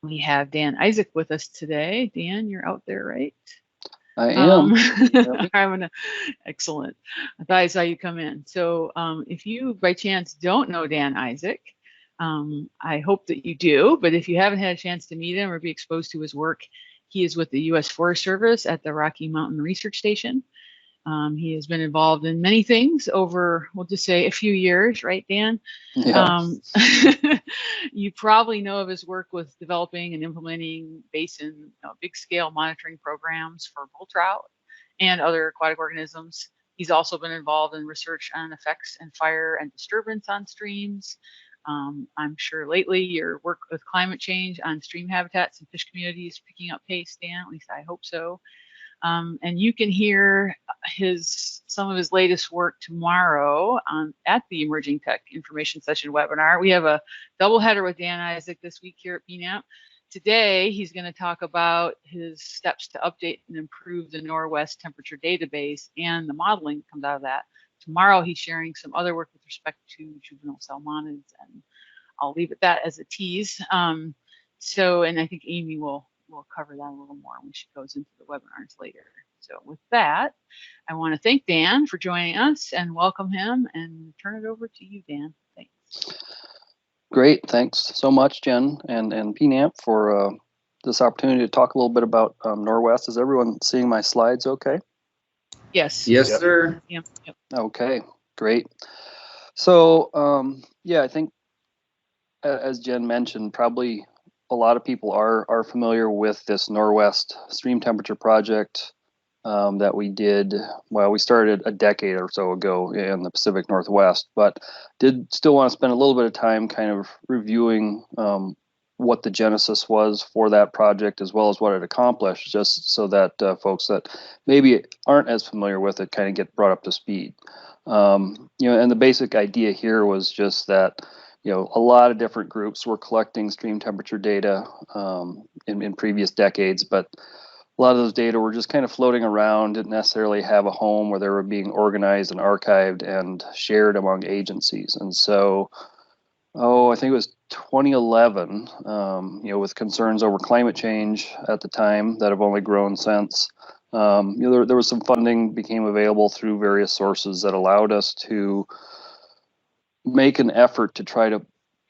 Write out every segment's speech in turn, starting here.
We have Dan Isaak with us today. Dan, you're out there, right? I Um, am. Yep. I'm gonna, excellent. I thought I saw you come in. So, if you by chance don't know Dan Isaak, I hope that you do. But if you haven't had a chance to meet him or be exposed to his work, he is with the U.S. Forest Service at the Rocky Mountain Research Station. He has been involved in many things over, we'll just say, a few years, right, Dan? Yeah. Um, you probably know of his work with developing and implementing Basin, big scale monitoring programs for bull trout and other aquatic organisms. He's also been involved in research on effects and fire and disturbance on streams. I'm sure lately your work with climate change on stream habitats and fish communities picking up pace, Dan. At least I hope so. And you can hear some of his latest work tomorrow at the Emerging Tech Information Session webinar. We have a doubleheader with Dan Isaak this week here at PNAMP. Today, he's going to talk about his steps to update and improve the NorWeST temperature database and the modeling that comes out of that. Tomorrow, he's sharing some other work with respect to juvenile salmonids, and I'll leave it that as a tease. And I think Amy will cover that a little more when she goes into the webinars later. So with that, I want to thank Dan for joining us and welcome him and turn it over to you, Dan. Thanks. Great. Thanks so much, Jen and PNAMP for this opportunity to talk a little bit about NorWeST. Is everyone seeing my slides okay? Yes. Yes, sir. Yep. Okay, great. So, yeah, I think as Jen mentioned, probably a lot of people are familiar with this NorWeST stream temperature project that we did. Well, we started a decade or so ago in the Pacific Northwest, but did still want to spend a little bit of time kind of reviewing what the genesis was for that project, as well as what it accomplished, just so that folks that maybe aren't as familiar with it kind of get brought up to speed. And the basic idea here was just that a lot of different groups were collecting stream temperature data in previous decades, but a lot of those data were just kind of floating around, didn't necessarily have a home where they were being organized and archived and shared among agencies. And so, I think it was 2011, with concerns over climate change at the time that have only grown since. There was some funding became available through various sources that allowed us to make an effort to try to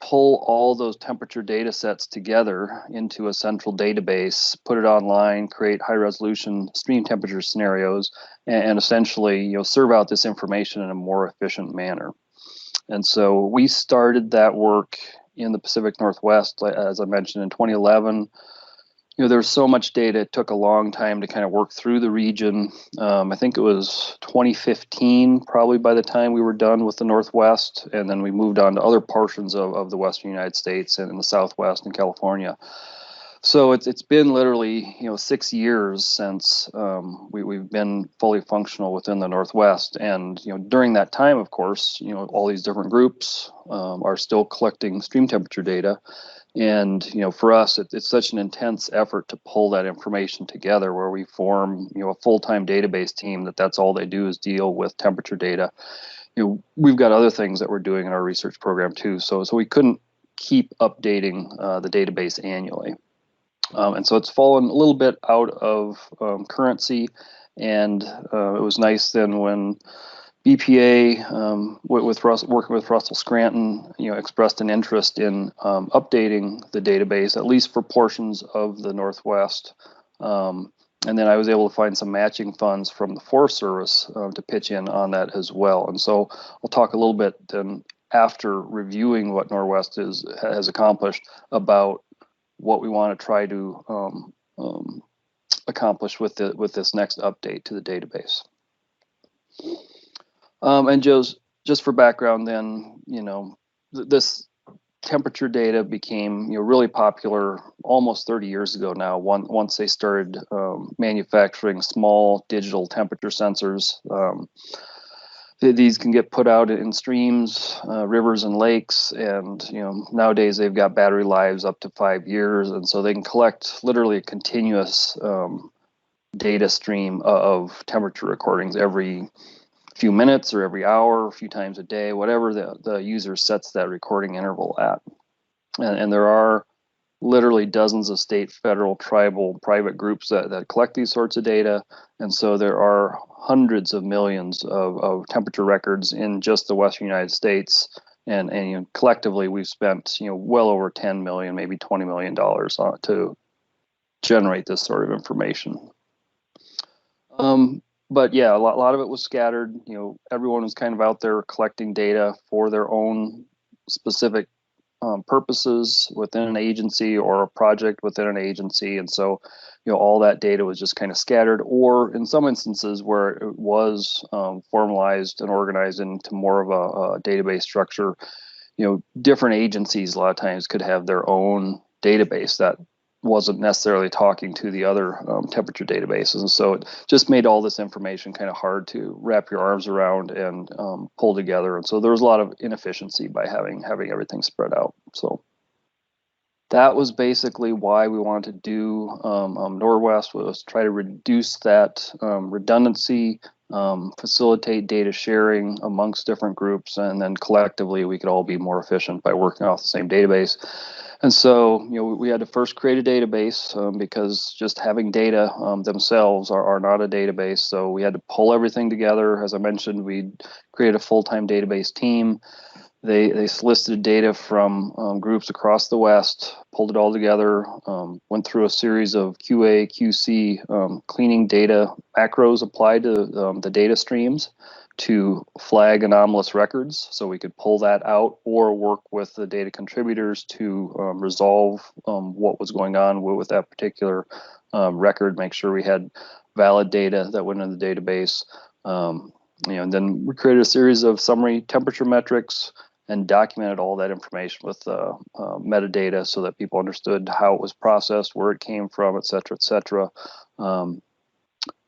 pull all those temperature data sets together into a central database, put it online, create high resolution stream temperature scenarios, and essentially serve out this information in a more efficient manner. And so we started that work in the Pacific Northwest, as I mentioned, in 2011. There's so much data, it took a long time to kind of work through the region. I think it was 2015, probably by the time we were done with the Northwest, and then we moved on to other portions of the Western United States and in the Southwest and California. So it's been literally 6 years since we've been fully functional within the Northwest, and during that time, of course, all these different groups are still collecting stream temperature data. And for us, it's such an intense effort to pull that information together, where we form a full-time database team that's all they do is deal with temperature data. We've got other things that we're doing in our research program too, so we couldn't keep updating the database annually, and so it's fallen a little bit out of currency. And it was nice then when BPA, working with Russell Scranton, expressed an interest in updating the database, at least for portions of the Northwest. And then I was able to find some matching funds from the Forest Service to pitch in on that as well. And so I'll talk a little bit then after reviewing what NorWeST has accomplished about what we want to try to accomplish with this next update to the database. And just for background, then this temperature data became really popular almost 30 years ago now. Once they started manufacturing small digital temperature sensors, these can get put out in streams, rivers, and lakes. And nowadays they've got battery lives up to 5 years, and so they can collect literally a continuous data stream of temperature recordings every few minutes or every hour, a few times a day, whatever the user sets that recording interval at. And there are literally dozens of state, federal, tribal, private groups that collect these sorts of data. And so there are hundreds of millions of temperature records in just the Western United States. And you know, collectively, we've spent, you know, well over 10 million, maybe $20 million to generate this sort of information. But yeah, a lot of it was scattered. You know, everyone was kind of out there collecting data for their own specific purposes within an agency or a project within an agency. And so, you know, all that data was just kind of scattered, or in some instances where it was formalized and organized into more of a database structure, you know, different agencies a lot of times could have their own database that wasn't necessarily talking to the other temperature databases. And so it just made all this information kind of hard to wrap your arms around and pull together. And so there was a lot of inefficiency by having everything spread out. So that was basically why we wanted to do NorWeST, was try to reduce that redundancy, facilitate data sharing amongst different groups, and then collectively we could all be more efficient by working off the same database. And so, you know, we had to first create a database because just having data themselves are not a database. So we had to pull everything together. As I mentioned, we created a full-time database team. They solicited data from groups across the West, pulled it all together, went through a series of QA, QC cleaning data macros applied to the data streams to flag anomalous records, so we could pull that out or work with the data contributors to resolve what was going on with that particular record, make sure we had valid data that went in the database. You know, and then we created a series of summary temperature metrics and documented all that information with metadata so that people understood how it was processed, where it came from, et cetera, et cetera.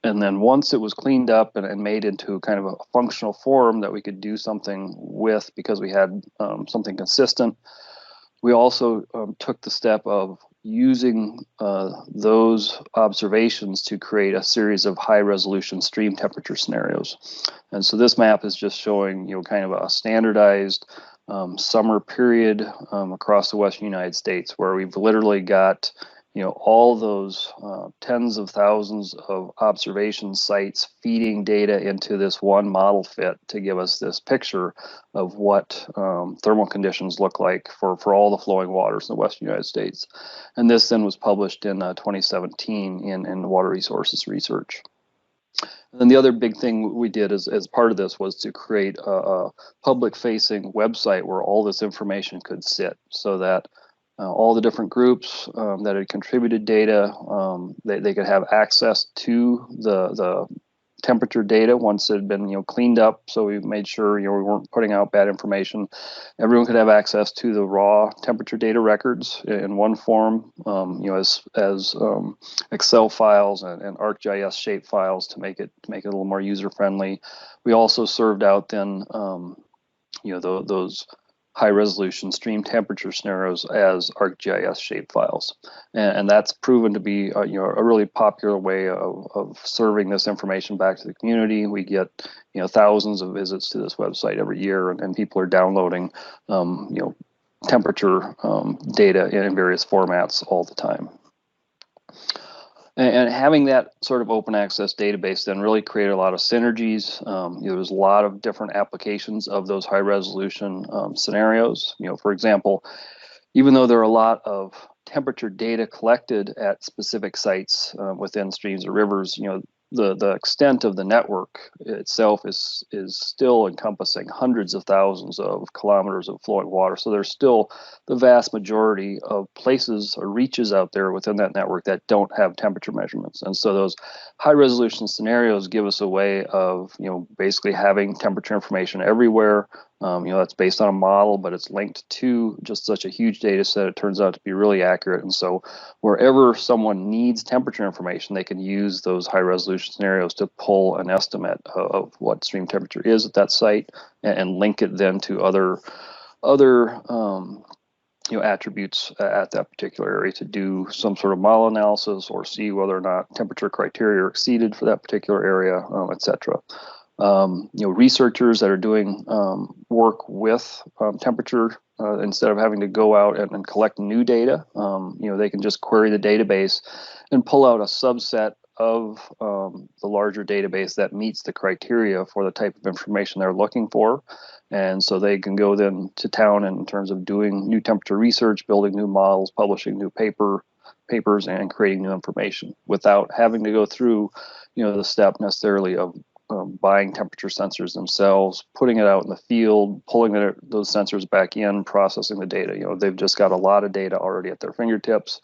And then once it was cleaned up and made into kind of a functional form that we could do something with because we had something consistent, we also took the step of using those observations to create a series of high resolution stream temperature scenarios. And so this map is just showing, you know, kind of a standardized summer period across the Western United States, where we've literally got, you know, all those tens of thousands of observation sites feeding data into this one model fit to give us this picture of what thermal conditions look like for all the flowing waters in the Western United States. And this then was published in 2017 in Water Resources Research. And then the other big thing we did as part of this was to create a public-facing website where all this information could sit, so that all the different groups that had contributed data, they could have access to the temperature data once it had been, you know, cleaned up. So we made sure, you know, we weren't putting out bad information. Everyone could have access to the raw temperature data records in one form, you know, as Excel files and ArcGIS shape files to make it a little more user friendly. We also served out then, you know, those high resolution stream temperature scenarios as ArcGIS shape files. And that's proven to be you know, a really popular way of serving this information back to the community. We get, you know, thousands of visits to this website every year, and people are downloading you know, temperature data in various formats all the time. And having that sort of open access database then really created a lot of synergies. You know, there's a lot of different applications of those high resolution scenarios. You know, for example, even though there are a lot of temperature data collected at specific sites within streams or rivers, you know, the extent of the network itself is still encompassing hundreds of thousands of kilometers of flowing water. So there's still the vast majority of places or reaches out there within that network that don't have temperature measurements. And so those high resolution scenarios give us a way of, you know, basically having temperature information everywhere. You know, that's based on a model, but it's linked to just such a huge data set. It turns out to be really accurate. And so wherever someone needs temperature information, they can use those high resolution scenarios to pull an estimate of what stream temperature is at that site and link it then to other you know, attributes at that particular area to do some sort of model analysis or see whether or not temperature criteria are exceeded for that particular area, et cetera. You know, researchers that are doing work with temperature instead of having to go out and collect new data, they can just query the database and pull out a subset of the larger database that meets the criteria for the type of information they're looking for. And so they can go then to town in terms of doing new temperature research, building new models, publishing new papers, and creating new information without having to go through, the step necessarily of buying temperature sensors themselves, putting it out in the field, pulling those sensors back in, processing the data. They've just got a lot of data already at their fingertips.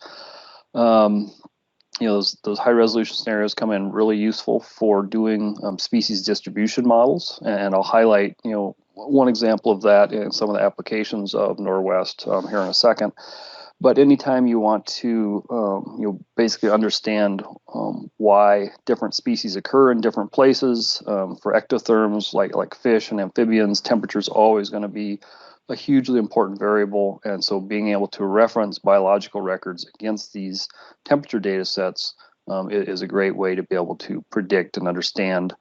Those high resolution scenarios come in really useful for doing species distribution models, and I'll highlight one example of that in some of the applications of NorWeST here in a second. But anytime you want to basically understand why different species occur in different places, for ectotherms like fish and amphibians, temperature is always going to be a hugely important variable, and so being able to reference biological records against these temperature data sets is a great way to be able to predict and understand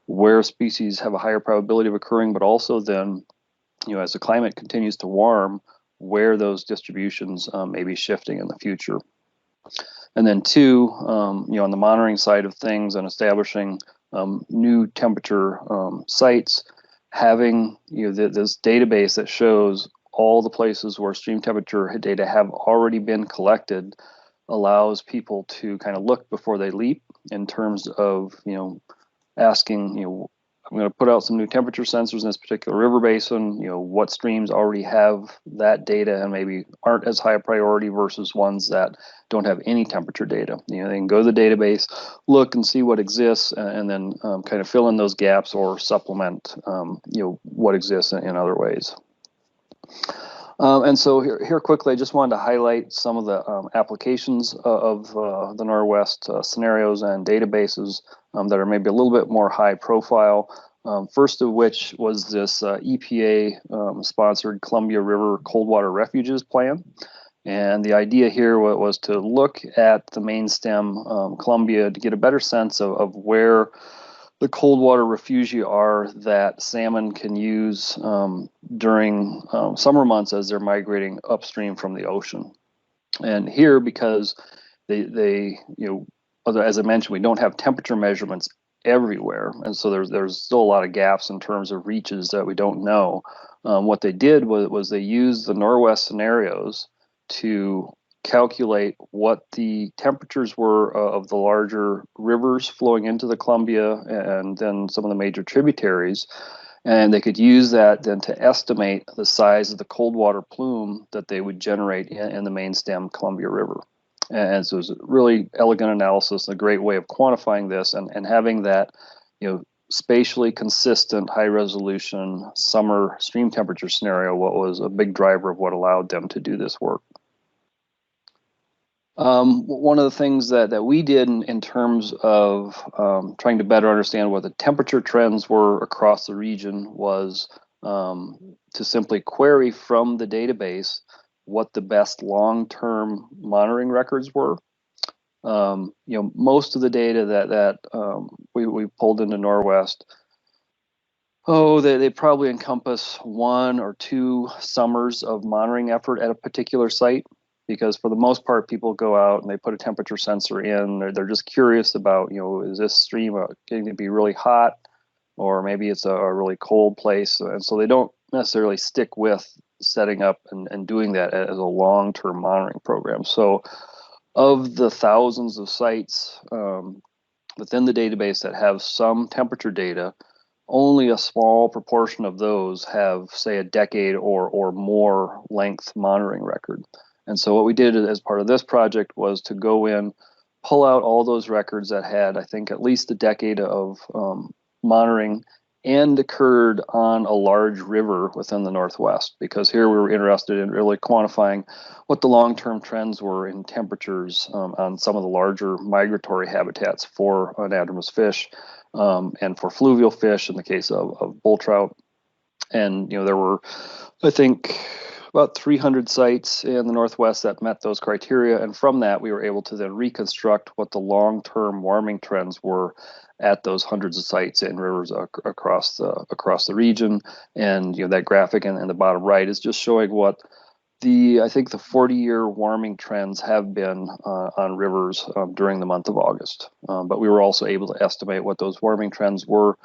where species have a higher probability of occurring, but also then, as the climate continues to warm, where those distributions may be shifting in the future. And then two, on the monitoring side of things and establishing new temperature sites, having this database that shows all the places where stream temperature data have already been collected allows people to kind of look before they leap in terms of asking, I'm going to put out some new temperature sensors in this particular river basin. What streams already have that data and maybe aren't as high a priority versus ones that don't have any temperature data. They can go to the database, look and see what exists, and then kind of fill in those gaps or supplement, what exists in other ways. And so here quickly, I just wanted to highlight some of the applications of the NorWeST scenarios and databases that are maybe a little bit more high profile. First of which was this EPA sponsored Columbia River Cold Water Refuges plan. And the idea here was to look at the main stem Columbia to get a better sense of where the cold water refugia are that salmon can use during summer months as they're migrating upstream from the ocean. And here, because they as I mentioned, we don't have temperature measurements everywhere, and so there's still a lot of gaps in terms of reaches that we don't know. What they did was they used the NorWeST scenarios to calculate what the temperatures were of the larger rivers flowing into the Columbia and then some of the major tributaries, and they could use that then to estimate the size of the cold water plume that they would generate in the main stem Columbia River. And so it was a really elegant analysis and a great way of quantifying this and having that, spatially consistent, high resolution summer stream temperature scenario, what was a big driver of what allowed them to do this work. One of the things that we did in terms of trying to better understand what the temperature trends were across the region was to simply query from the database what the best long-term monitoring records were. Most of the data that we pulled into NorWeST, they probably encompass 1 or 2 summers of monitoring effort at a particular site, because for the most part, people go out and they put a temperature sensor in. They're just curious about, is this stream going to be really hot, or maybe it's a really cold place, and so they don't necessarily stick with setting up and doing that as a long-term monitoring program. So of the thousands of sites within the database that have some temperature data, only a small proportion of those have, say, a decade or more length monitoring record. And so what we did as part of this project was to go in, pull out all those records that had, I think, at least a decade of monitoring and occurred on a large river within the Northwest, because here we were interested in really quantifying what the long-term trends were in temperatures on some of the larger migratory habitats for anadromous fish and for fluvial fish in the case of bull trout. And there were, I think, about 300 sites in the Northwest that met those criteria. And from that, we were able to then reconstruct what the long-term warming trends were at those hundreds of sites and rivers across the region. And that graphic in the bottom right is just showing what I think the 40-year warming trends have been on rivers during the month of August. But we were also able to estimate what those warming trends were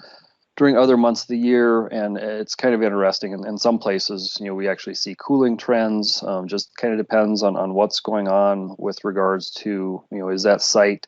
during other months of the year, and it's kind of interesting. In some places, we actually see cooling trends. Just kind of depends on what's going on with regards to, is that site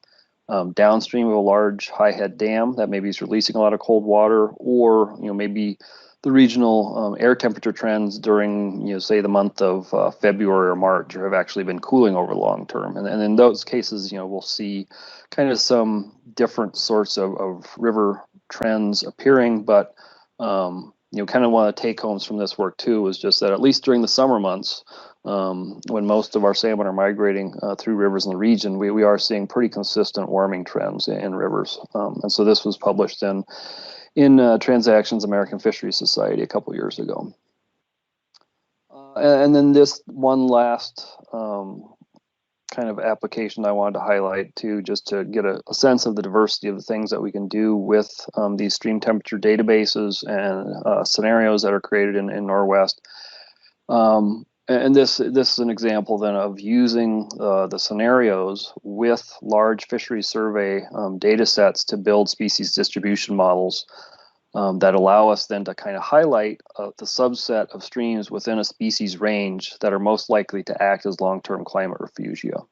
downstream of a large high head dam that maybe is releasing a lot of cold water, or maybe the regional air temperature trends during, say, the month of February or March have actually been cooling over long term. And in those cases, we'll see kind of some different sorts of river trends appearing. But kind of one of the take homes from this work too was just that at least during the summer months, when most of our salmon are migrating through rivers in the region, we are seeing pretty consistent warming trends in rivers. And so this was published in Transactions American Fisheries Society a couple years ago. And then this one last kind of application I wanted to highlight too, just to get a sense of the diversity of the things that we can do with these stream temperature databases and scenarios that are created in NorWeST. And this is an example then of using the scenarios with large fisheries survey data sets to build species distribution models that allow us then to kind of highlight the subset of streams within a species range that are most likely to act as long-term climate refugia.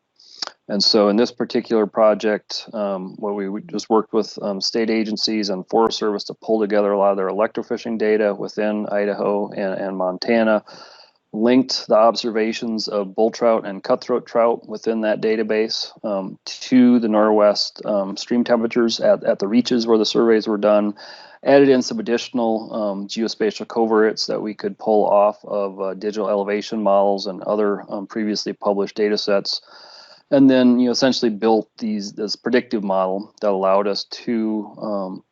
And so in this particular project, where we just worked with state agencies and Forest Service to pull together a lot of their electrofishing data within Idaho and Montana, linked the observations of bull trout and cutthroat trout within that database to the NorWeST stream temperatures at the reaches where the surveys were done, added in some additional geospatial covariates that we could pull off of digital elevation models and other previously published data sets, and then essentially built this predictive model that allowed us to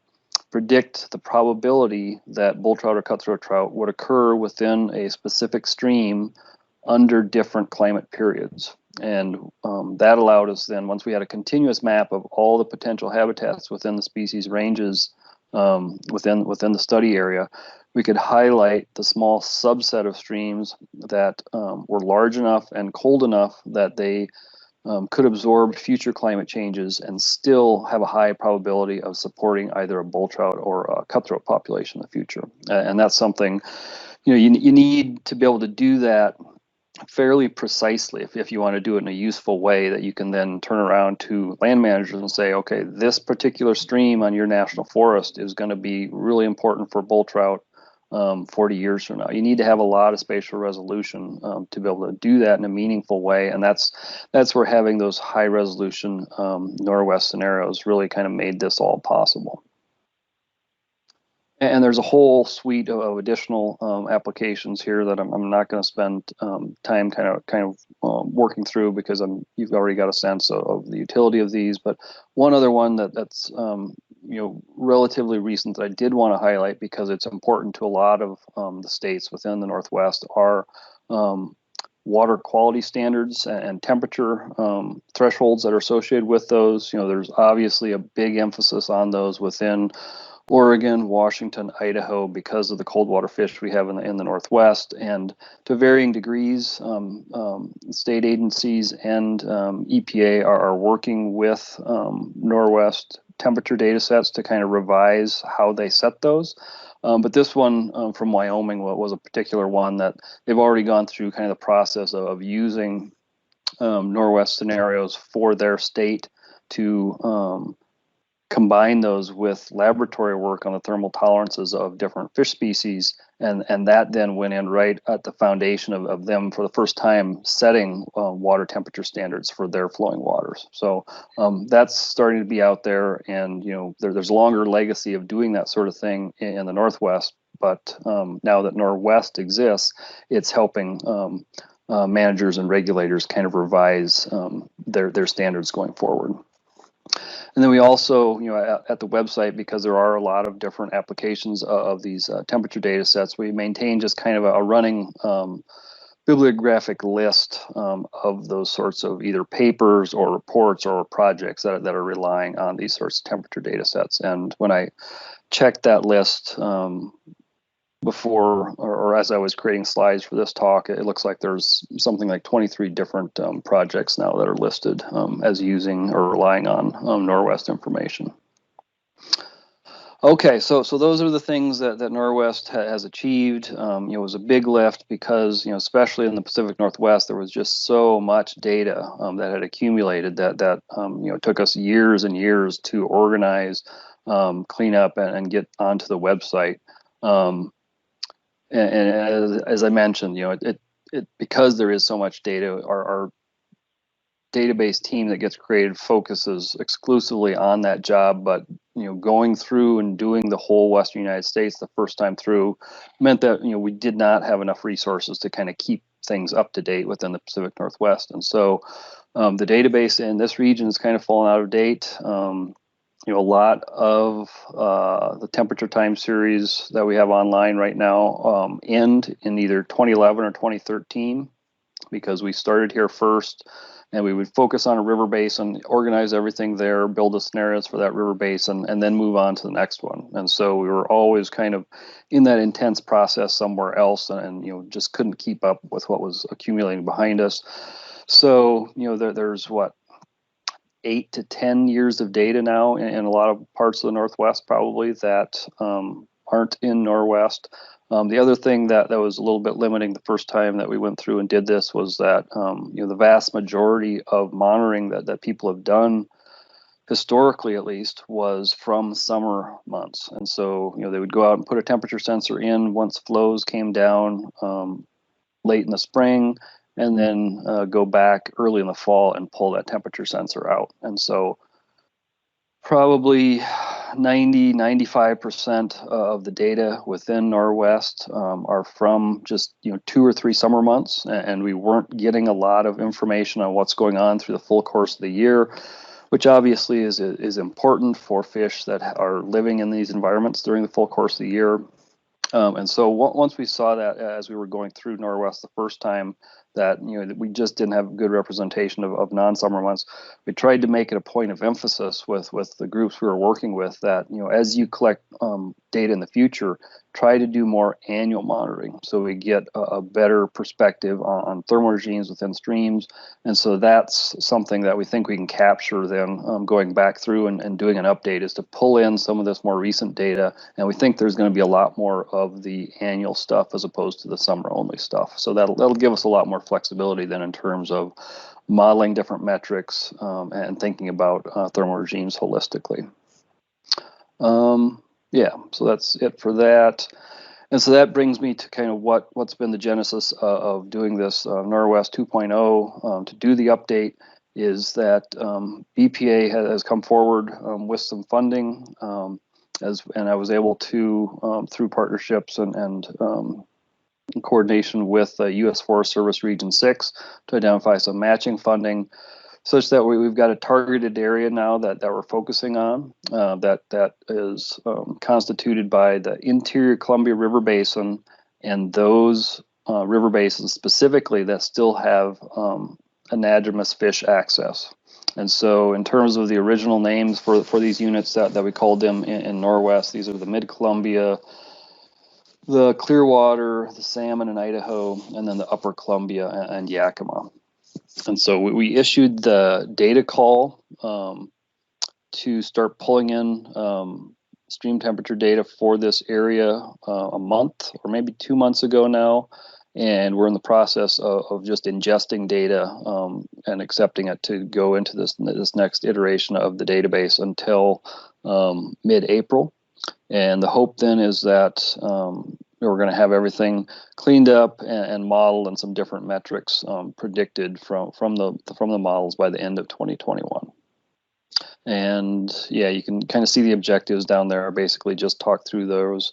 predict the probability that bull trout or cutthroat trout would occur within a specific stream under different climate periods. And that allowed us then, once we had a continuous map of all the potential habitats within the species ranges within the study area, we could highlight the small subset of streams that were large enough and cold enough that they could absorb future climate changes and still have a high probability of supporting either a bull trout or a cutthroat population in the future. And that's something, you need to be able to do that fairly precisely if you want to do it in a useful way that you can then turn around to land managers and say, okay, this particular stream on your national forest is going to be really important for bull trout 40 years from now. You need to have a lot of spatial resolution to be able to do that in a meaningful way, and that's where having those high resolution NorWeST scenarios really kind of made this all possible. And there's a whole suite of additional applications here that I'm not going to spend time kind of working through, because you've already got a sense of the utility of these. But one other one that's relatively recent that I did want to highlight, because it's important to a lot of the states within the Northwest, are water quality standards and temperature thresholds that are associated with those. There's obviously a big emphasis on those within Oregon, Washington, Idaho, because of the cold water fish we have in the Northwest, and to varying degrees, state agencies and EPA are working with NorWeST temperature data sets to kind of revise how they set those. But this one from Wyoming was a particular one that they've already gone through kind of the process of using NorWeST scenarios for their state to combine those with laboratory work on the thermal tolerances of different fish species, and that then went in right at the foundation of them for the first time setting water temperature standards for their flowing waters. So that's starting to be out there, and there's a longer legacy of doing that sort of thing in the Northwest, but now that NorWeST exists, it's helping managers and regulators kind of revise their standards going forward. And then we also, at the website, because there are a lot of different applications of these temperature data sets, we maintain just kind of a running bibliographic list of those sorts of either papers or reports or projects that are relying on these sorts of temperature data sets. And when I checked that list before or as I was creating slides for this talk, it looks like there's something like 23 different projects now that are listed as using or relying on NorWeST information. Okay, so those are the things that NorWeST has achieved. It was a big lift because, especially in the Pacific Northwest, there was just so much data that had accumulated that took us years and years to organize, clean up, and get onto the website. And as I mentioned, because there is so much data, our database team that gets created focuses exclusively on that job. But going through and doing the whole Western United States the first time through meant that we did not have enough resources to kind of keep things up to date within the Pacific Northwest. And so the database in this region is kind of fallen out of date. A lot of the temperature time series that we have online right now end in either 2011 or 2013, because we started here first and we would focus on a river basin, organize everything there, build the scenarios for that river basin, and then move on to the next one. And so we were always kind of in that intense process somewhere else, and just couldn't keep up with what was accumulating behind us. So there's what, 8 to 10 years of data now in a lot of parts of the Northwest probably that aren't in NorWeST. The other thing that was a little bit limiting the first time that we went through and did this was that the vast majority of monitoring that people have done, historically at least, was from summer months. And so they would go out and put a temperature sensor in once flows came down late in the spring, and then go back early in the fall and pull that temperature sensor out. And so probably 95% of the data within NorWeST are from just 2 or 3 summer months, and we weren't getting a lot of information on what's going on through the full course of the year, which obviously is important for fish that are living in these environments during the full course of the year. And so once we saw that as we were going through NorWeST the first time, that that we just didn't have good representation of non-summer months, we tried to make it a point of emphasis with the groups we were working with that as you collect data in the future, try to do more annual monitoring so we get a better perspective on thermal regimes within streams. And so that's something that we think we can capture then going back through and doing an update, is to pull in some of this more recent data. And we think there's going to be a lot more of the annual stuff as opposed to the summer only stuff. So that'll give us a lot more flexibility then in terms of modeling different metrics and thinking about thermal regimes holistically. Yeah, so that's it for that. And so that brings me to kind of what's been the genesis of doing this NorWeST 2.0 to do the update, is that BPA has come forward with some funding, and I was able to, through partnerships and in coordination with U.S. Forest Service Region 6, to identify some matching funding, such that we've got a targeted area now that we're focusing on that is constituted by the interior Columbia River Basin and those river basins specifically that still have anadromous fish access. And so in terms of the original names for these units that we called them in NorWeST, these are the Mid-Columbia, the Clearwater, the Salmon in Idaho, and then the Upper Columbia and Yakima. And so we issued the data call to start pulling in stream temperature data for this area a month or maybe 2 months ago now. And we're in the process of just ingesting data and accepting it to go into this next iteration of the database until mid-April. And the hope then is that we're going to have everything cleaned up and modeled, and some different metrics predicted from the models by the end of 2021. And yeah, you can kind of see the objectives down there. I basically just talked through those.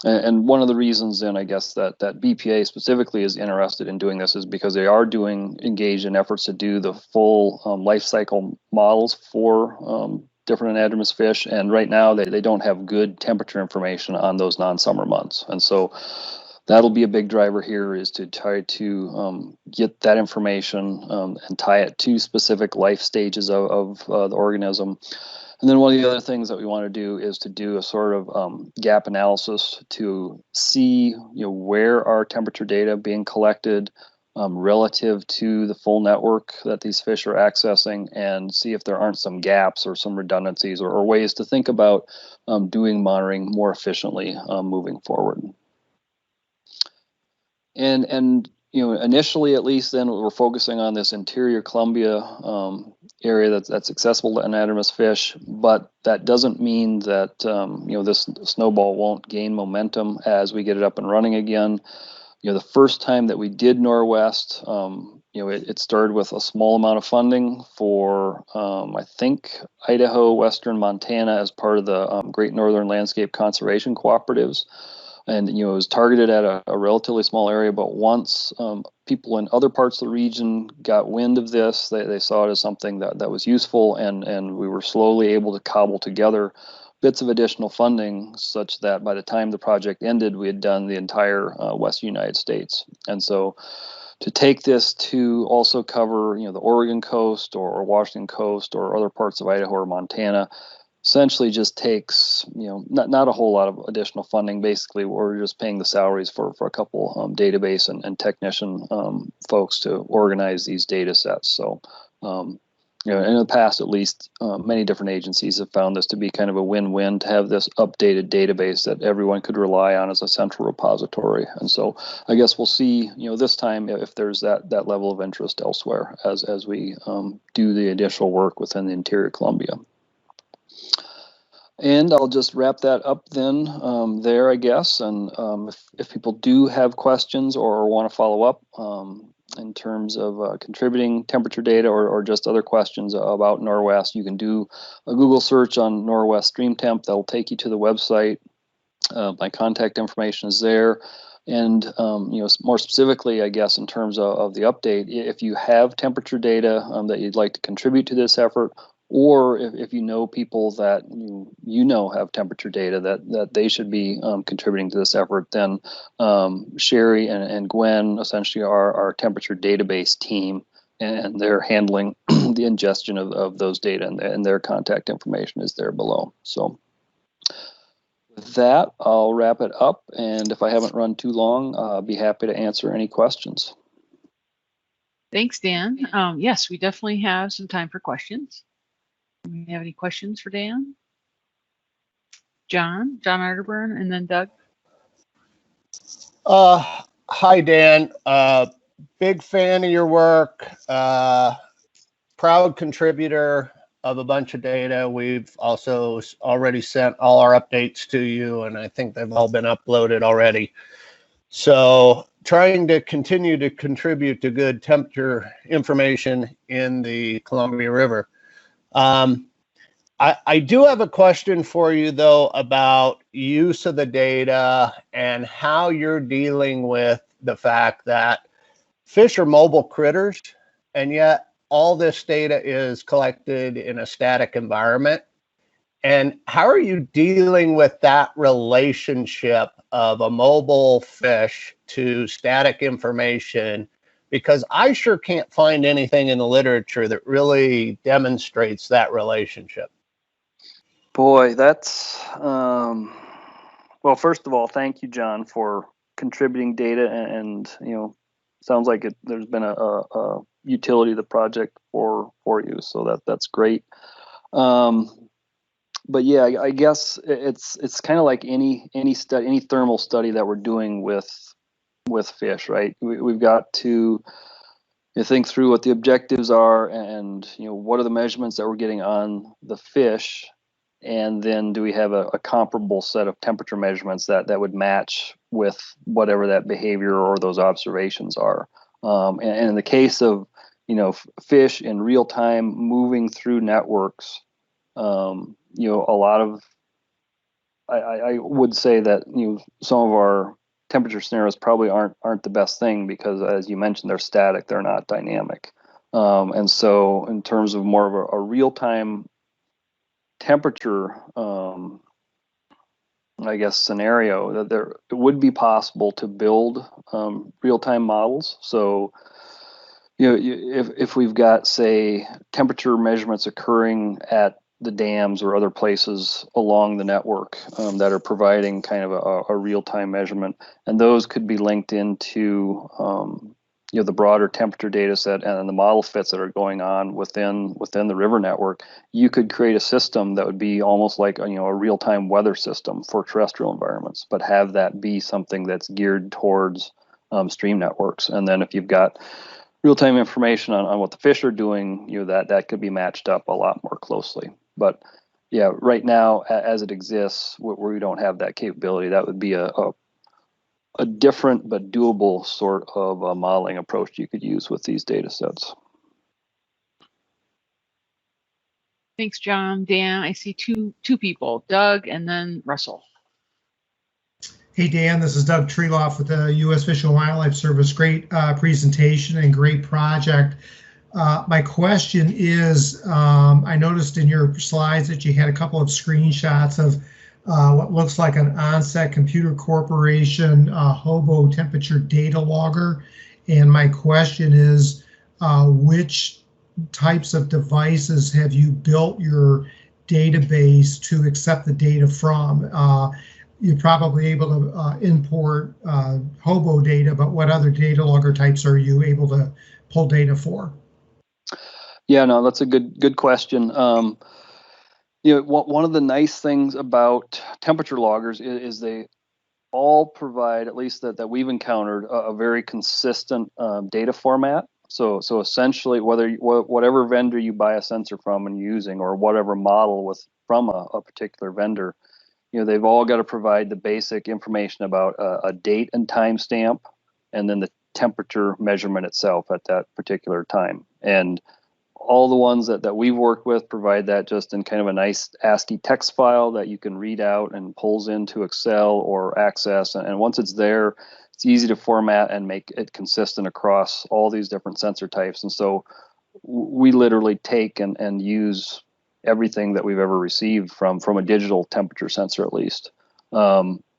And one of the reasons then, I guess, that BPA specifically is interested in doing this is because they are engaged in efforts to do the full life cycle models for different anadromous fish, and right now they don't have good temperature information on those non-summer months. And so that'll be a big driver here, is to try to get that information and tie it to specific life stages of the organism. And then one of the other things that we want to do is to do a sort of gap analysis to see, where are temperature data being collected relative to the full network that these fish are accessing, and see if there aren't some gaps or some redundancies, or ways to think about doing monitoring more efficiently moving forward. And initially, at least, then we're focusing on this interior Columbia area that's accessible to anadromous fish, but that doesn't mean that this snowball won't gain momentum as we get it up and running again. The first time that we did NorWeST, it started with a small amount of funding for, I think, Idaho, Western Montana, as part of the Great Northern Landscape Conservation Cooperatives. And it was targeted at a relatively small area, but once people in other parts of the region got wind of this, they saw it as something that was useful, and we were slowly able to cobble together bits of additional funding, such that by the time the project ended, we had done the entire Western United States. And so to take this to also cover the Oregon coast or Washington coast or other parts of Idaho or Montana essentially just takes not a whole lot of additional funding. Basically, we're just paying the salaries for a couple database and technician folks to organize these data sets. So in the past, at least, many different agencies have found this to be kind of a win-win, to have this updated database that everyone could rely on as a central repository. And so I guess we'll see this time if there's that level of interest elsewhere as we do the additional work within the interior Columbia. And I'll just wrap that up then there, I guess. And if people do have questions or want to follow up in terms of contributing temperature data or just other questions about NorWeST, you can do a Google search on NorWeST Stream Temp. That'll take you to the website. My contact information is there. And more specifically, I guess, in terms of the update, if you have temperature data that you'd like to contribute to this effort, or if you know people that have temperature data that they should be contributing to this effort, then Sherry and Gwen essentially are our temperature database team, and they're handling the ingestion of those data, and their contact information is there below. So with that, I'll wrap it up, and if I haven't run too long, I'll be happy to answer any questions. Thanks, Dan. Yes, we definitely have some time for questions. Do you have any questions for Dan? John Arterburn, and then Doug. Hi, Dan. Big fan of your work. Proud contributor of a bunch of data. We've also already sent all our updates to you, and I think they've all been uploaded already. So trying to continue to contribute to good temperature information in the Columbia River. I do have a question for you, though, about use of the data and how you're dealing with the fact that fish are mobile critters, and yet all this data is collected in a static environment. And how are you dealing with that relationship of a mobile fish to static information? Because I sure can't find anything in the literature that really demonstrates that relationship. Boy, that's well, first of all, thank you, John, for contributing data, and sounds like there's been a utility of the project for you, so that's great. But yeah, I guess it's kind of like any thermal study that we're doing with fish, right? We've got to think through what the objectives are, and what are the measurements that we're getting on the fish, and then do we have a comparable set of temperature measurements that would match with whatever that behavior or those observations are. And in the case of fish in real time moving through networks, a lot of I would say that some of our temperature scenarios probably aren't the best thing, because, as you mentioned, they're static, they're not dynamic. And so in terms of more of a real-time temperature I guess, scenario that it would be possible to build real-time models. So, if we've got, say, temperature measurements occurring at the dams or other places along the network that are providing kind of a real-time measurement, and those could be linked into the broader temperature data set and the model fits that are going on within the river network, you could create a system that would be almost like a real-time weather system for terrestrial environments, but have that be something that's geared towards stream networks. And then if you've got real-time information on what the fish are doing, that could be matched up a lot more closely. But yeah, right now as it exists, where we don't have that capability, that would be a different but doable sort of modeling approach you could use with these data sets. Thanks, John. Dan, I see two people, Doug and then Russell. Hey, Dan, this is Doug Treeloff with the U.S. Fish and Wildlife Service. Great presentation and great project. My question is, I noticed in your slides that you had a couple of screenshots of what looks like an Onset Computer Corporation hobo temperature data logger. And my question is, which types of devices have you built your database to accept the data from? You're probably able to import hobo data, but what other data logger types are you able to pull data for? Yeah, no, that's a good question. One of the nice things about temperature loggers is they all provide, at least that we've encountered, a very consistent data format. So essentially, whatever vendor you buy a sensor from and using, or whatever model from a particular vendor, they've all got to provide the basic information about a date and time stamp, and then the temperature measurement itself at that particular time. And all the ones that we've worked with provide that just in kind of a nice ASCII text file that you can read out and pulls into Excel or Access. And once it's there, it's easy to format and make it consistent across all these different sensor types. And so we literally take and use everything that we've ever received from a digital temperature sensor, at least.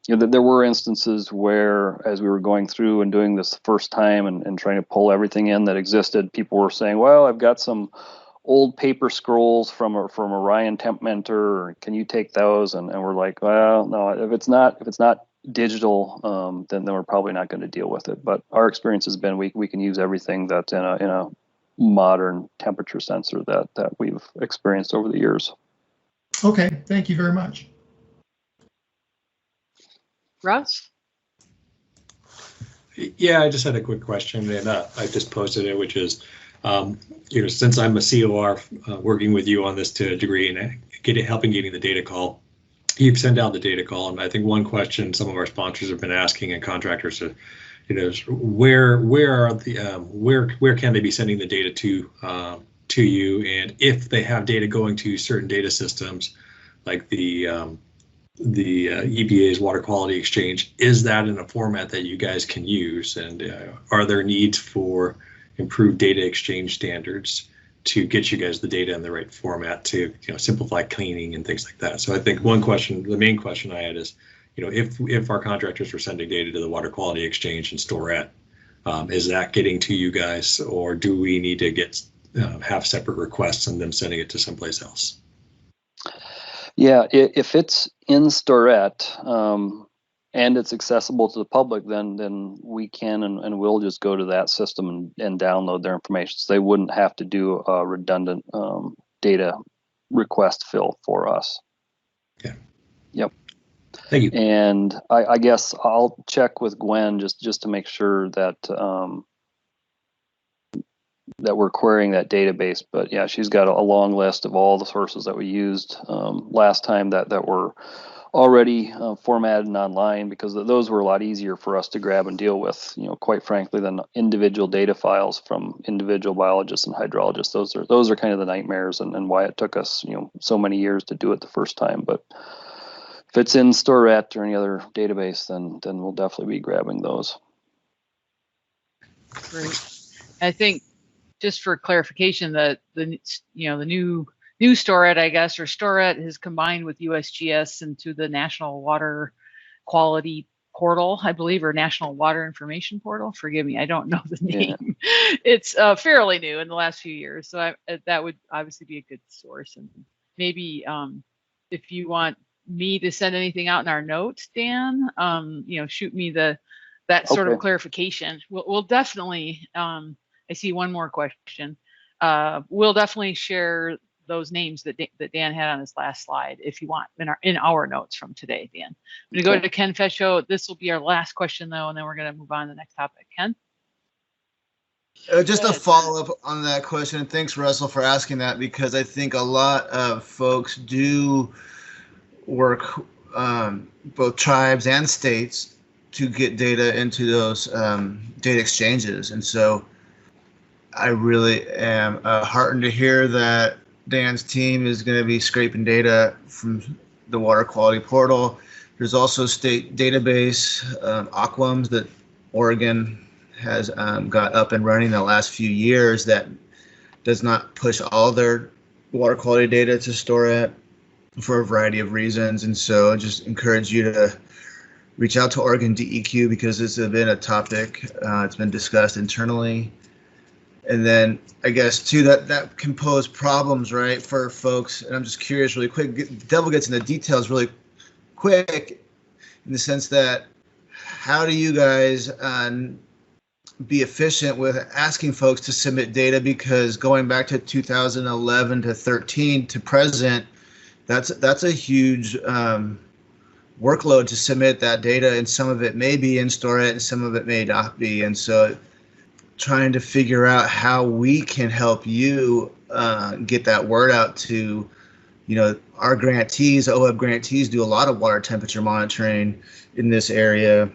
There were instances where, as we were going through and doing this the first time and trying to pull everything in that existed, people were saying, well, I've got some old paper scrolls from Orion Temp Mentor, can you take those? And we're like, well, no, if it's not digital, then we're probably not going to deal with it. But our experience has been we can use everything that's in a modern temperature sensor that we've experienced over the years. Okay, thank you very much. Russ? Yeah, I just had a quick question, and I just posted it, which is, since I'm a COR working with you on this to a degree and helping getting the data call, you've sent out the data call, and I think one question some of our sponsors have been asking and contractors are, where can they be sending the data to you, and if they have data going to certain data systems like the EPA's Water Quality Exchange, is that in a format that you guys can use, and are there needs for improved data exchange standards to get you guys the data in the right format to simplify cleaning and things like that? So I think the main question I had is, if our contractors were sending data to the Water Quality Exchange and Storette, is that getting to you guys, or do we need to have separate requests and them sending it to someplace else? Yeah, if it's in Storette and it's accessible to the public, then we can and will just go to that system and download their information. So they wouldn't have to do a redundant data request fill for us. Okay. Yep. Thank you. And I guess I'll check with Gwen just to make sure that that we're querying that database. But yeah, she's got a long list of all the sources that we used last time that were already formatted and online, because those were a lot easier for us to grab and deal with, quite frankly, than individual data files from individual biologists and hydrologists. Those are kind of the nightmares and why it took us so many years to do it the first time. But if it's in Storette or any other database, then we'll definitely be grabbing those. Great. I think, just for clarification, that the new Storette, I guess, or Storette is combined with USGS into the National Water quality portal, I believe, or National Water Information Portal. Forgive me, I don't know the name. Yeah. It's fairly new in the last few years, so that would obviously be a good source. And maybe if you want me to send anything out in our notes, Dan, shoot me that sort of clarification. We'll definitely. I see one more question. We'll definitely share those names that Dan had on his last slide, if you want, in our notes from today, Dan. I'm going to go to Ken Fesho. This will be our last question, though, and then we're going to move on to the next topic. Ken? Just a follow-up on that question, and thanks, Russell, for asking that, because I think a lot of folks do work, both tribes and states, to get data into those data exchanges. And so I really am heartened to hear that Dan's team is going to be scraping data from the water quality portal. There's also state database, Aquams, that Oregon has got up and running in the last few years that does not push all their water quality data to store it for a variety of reasons. And so I just encourage you to reach out to Oregon DEQ, because it's been a topic. It's been discussed internally. And then I guess too, that can pose problems, right, for folks. And I'm just curious really quick, the devil gets into details really quick, in the sense that how do you guys be efficient with asking folks to submit data? Because going back to 2011 to 13 to present, that's a huge workload to submit that data, and some of it may be in StoreIt and some of it may not be. And so trying to figure out how we can help you get that word out to, our grantees. OWEB grantees do a lot of water temperature monitoring in this area,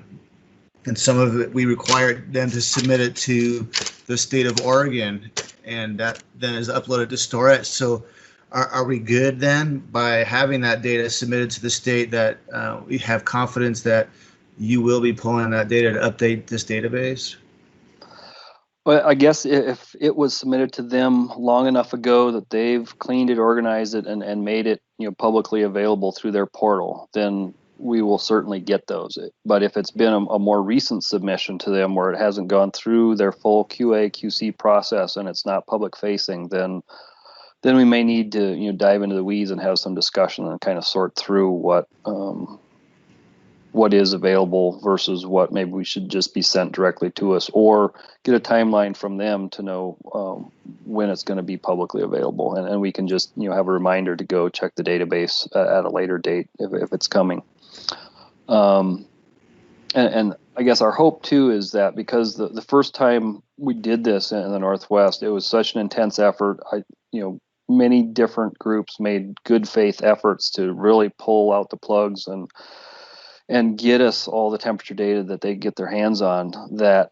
and some of it we require them to submit it to the state of Oregon, and that then is uploaded to StoreIt. So are we good then by having that data submitted to the state, that we have confidence that you will be pulling that data to update this database? Well, I guess if it was submitted to them long enough ago that they've cleaned it, organized it, and made it publicly available through their portal, then we will certainly get those. But if it's been a more recent submission to them where it hasn't gone through their full QA QC process and it's not public facing, then we may need to dive into the weeds and have some discussion and kind of sort through what is available versus what maybe we should just be sent directly to us, or get a timeline from them to know when it's going to be publicly available, and we can just have a reminder to go check the database at a later date if it's coming. And I guess our hope too is that, because the first time we did this in the Northwest, it was such an intense effort. Many different groups made good faith efforts to really pull out the plugs and get us all the temperature data that they get their hands on. That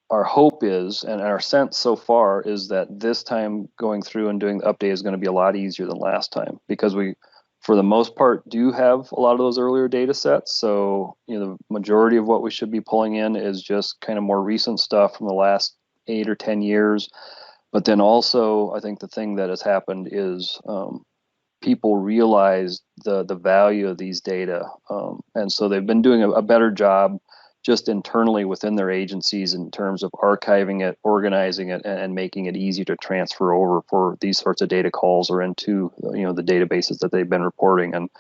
our hope is, and our sense so far is, that this time going through and doing the update is going to be a lot easier than last time, because we, for the most part, do have a lot of those earlier data sets. So the majority of what we should be pulling in is just kind of more recent stuff from the last 8 or 10 years. But then also, I think the thing that has happened is people realize the value of these data. And so they've been doing a better job just internally within their agencies in terms of archiving it, organizing it, and making it easy to transfer over for these sorts of data calls or into the databases that they've been reporting. And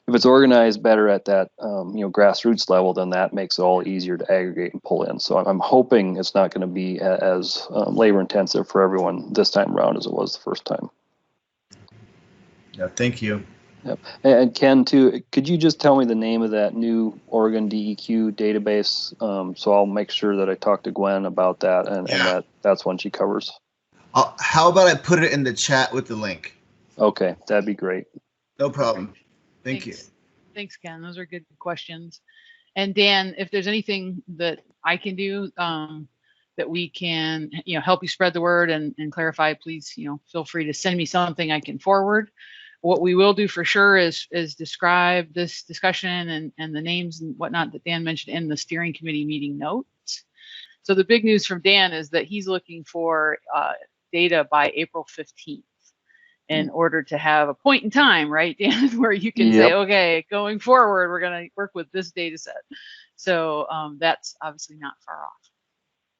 if it's organized better at that grassroots level, then that makes it all easier to aggregate and pull in. So I'm hoping it's not going to be as labor intensive for everyone this time around as it was the first time. Yeah, thank you. Yep. And Ken, too, could you just tell me the name of that new Oregon DEQ database? So I'll make sure that I talk to Gwen about that, and that's one she covers. How about I put it in the chat with the link? Okay, that'd be great. No problem. Thank you. Thanks, Ken. Those are good questions. And Dan, if there's anything that I can do that we can, help you spread the word and clarify, please, feel free to send me something I can forward. What we will do for sure is describe this discussion and the names and whatnot that Dan mentioned in the steering committee meeting notes. So the big news from Dan is that he's looking for data by April 15th. in order to have a point in time, right, Dan, where you can say, okay, going forward, we're going to work with this data set. So that's obviously not far off.